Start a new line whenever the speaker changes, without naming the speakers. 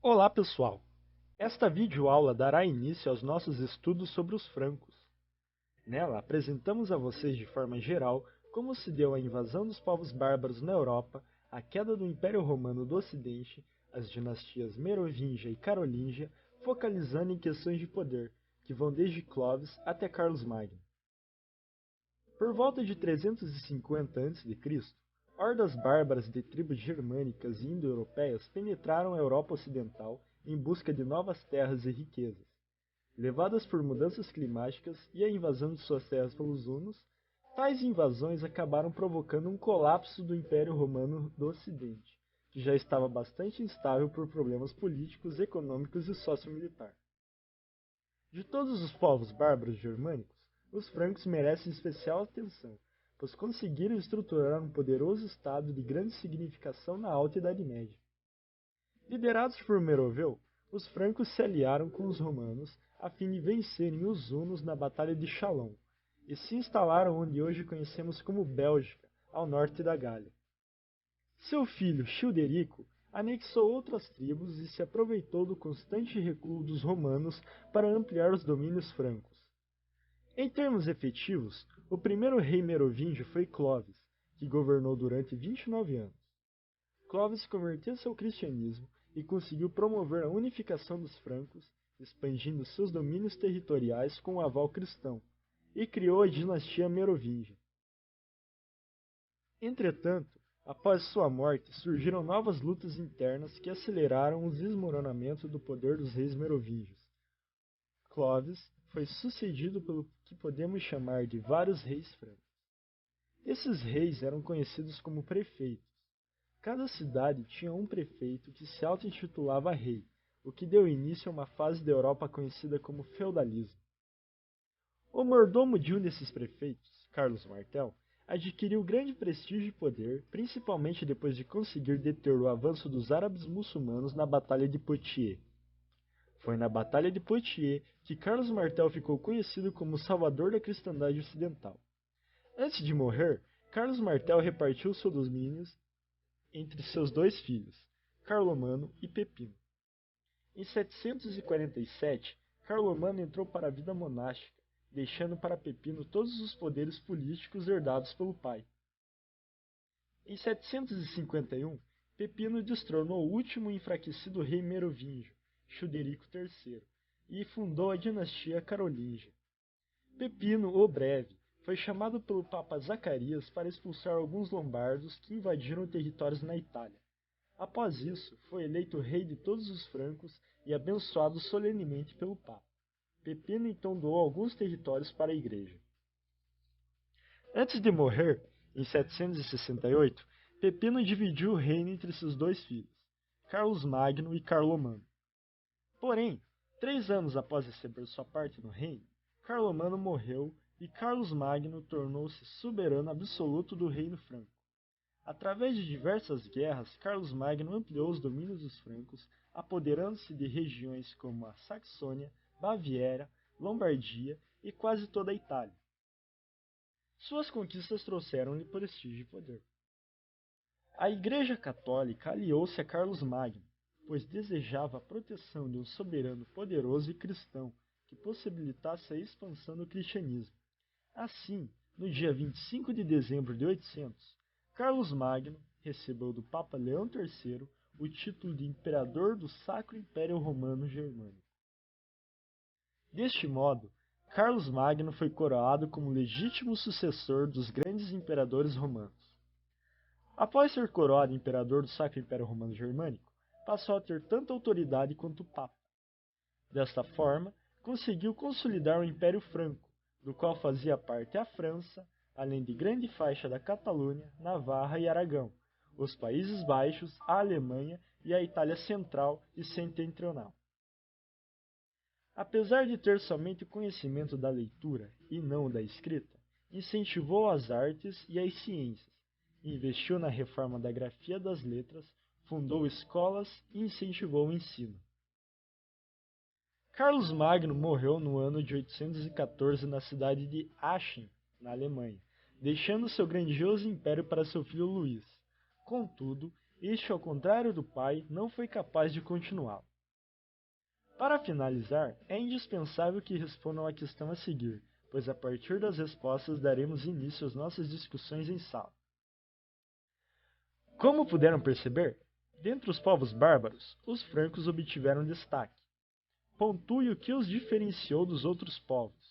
Olá pessoal! Esta videoaula dará início aos nossos estudos sobre os francos. Nela apresentamos a vocês de forma geral como se deu a invasão dos povos bárbaros na Europa, a queda do Império Romano do Ocidente, as dinastias Merovingia e Carolíngia, focalizando em questões de poder, que vão desde Clovis até Carlos Magno. Por volta de 350 a.C., hordas bárbaras de tribos germânicas e indo-europeias penetraram a Europa Ocidental em busca de novas terras e riquezas. Levadas por mudanças climáticas e a invasão de suas terras pelos hunos, tais invasões acabaram provocando um colapso do Império Romano do Ocidente, que já estava bastante instável por problemas políticos, econômicos e socio-militar. De todos os povos bárbaros germânicos, os francos merecem especial atenção, pois conseguiram estruturar um poderoso estado de grande significação na Alta Idade Média. Liderados por Meroveu, os francos se aliaram com os romanos a fim de vencerem os hunos na Batalha de Chalon, e se instalaram onde hoje conhecemos como Bélgica, ao norte da Gália. Seu filho Childerico anexou outras tribos e se aproveitou do constante recuo dos romanos para ampliar os domínios francos. Em termos efetivos, o primeiro rei merovingio foi Clovis, que governou durante 29 anos. Clovis converteu-se ao cristianismo e conseguiu promover a unificação dos francos, expandindo seus domínios territoriais com o aval cristão, e criou a dinastia Merovingia. Entretanto, após sua morte, surgiram novas lutas internas que aceleraram o desmoronamento do poder dos reis merovingios. Clovis foi sucedido pelo que podemos chamar de vários reis francos. Esses reis eram conhecidos como prefeitos. Cada cidade tinha um prefeito que se auto-intitulava rei, o que deu início a uma fase da Europa conhecida como feudalismo. O mordomo de um desses prefeitos, Carlos Martel, adquiriu grande prestígio e poder, principalmente depois de conseguir deter o avanço dos árabes muçulmanos na Batalha de Poitiers. Foi na Batalha de Poitiers que Carlos Martel ficou conhecido como o salvador da cristandade ocidental. Antes de morrer, Carlos Martel repartiu seus domínios entre seus dois filhos, Carlomano e Pepino. Em 747, Carlomano entrou para a vida monástica, deixando para Pepino todos os poderes políticos herdados pelo pai. Em 751, Pepino destronou o último e enfraquecido rei merovingio, Childerico III, e fundou a dinastia carolíngia. Pepino o Breve foi chamado pelo Papa Zacarias para expulsar alguns lombardos que invadiram territórios na Itália. Após isso, foi eleito rei de todos os francos e abençoado solenemente pelo Papa. Pepino então doou alguns territórios para a Igreja. Antes de morrer, em 768, Pepino dividiu o reino entre seus dois filhos, Carlos Magno e Carlomano. Porém, 3 anos após receber sua parte no reino, Carlomano morreu e Carlos Magno tornou-se soberano absoluto do reino franco. Através de diversas guerras, Carlos Magno ampliou os domínios dos francos, apoderando-se de regiões como a Saxônia, Baviera, Lombardia e quase toda a Itália. Suas conquistas trouxeram-lhe prestígio e poder. A Igreja Católica aliou-se a Carlos Magno, pois desejava a proteção de um soberano poderoso e cristão que possibilitasse a expansão do cristianismo. Assim, no dia 25 de dezembro de 800, Carlos Magno recebeu do Papa Leão III o título de Imperador do Sacro Império Romano Germânico. Deste modo, Carlos Magno foi coroado como legítimo sucessor dos grandes imperadores romanos. Após ser coroado imperador do Sacro Império Romano Germânico, passou a ter tanta autoridade quanto o Papa. Desta forma, conseguiu consolidar o Império Franco, do qual fazia parte a França, além de grande faixa da Catalunha, Navarra e Aragão, os Países Baixos, a Alemanha e a Itália Central e Setentrional. Apesar de ter somente o conhecimento da leitura e não da escrita, incentivou as artes e as ciências, investiu na reforma da grafia das letras, fundou escolas e incentivou o ensino. Carlos Magno morreu no ano de 814 na cidade de Aachen, na Alemanha, deixando seu grandioso império para seu filho Luís. Contudo, este, ao contrário do pai, não foi capaz de continuá-lo. Para finalizar, é indispensável que respondam à questão a seguir, pois a partir das respostas daremos início às nossas discussões em sala. Como puderam perceber, dentre os povos bárbaros, os francos obtiveram destaque. Pontue o que os diferenciou dos outros povos.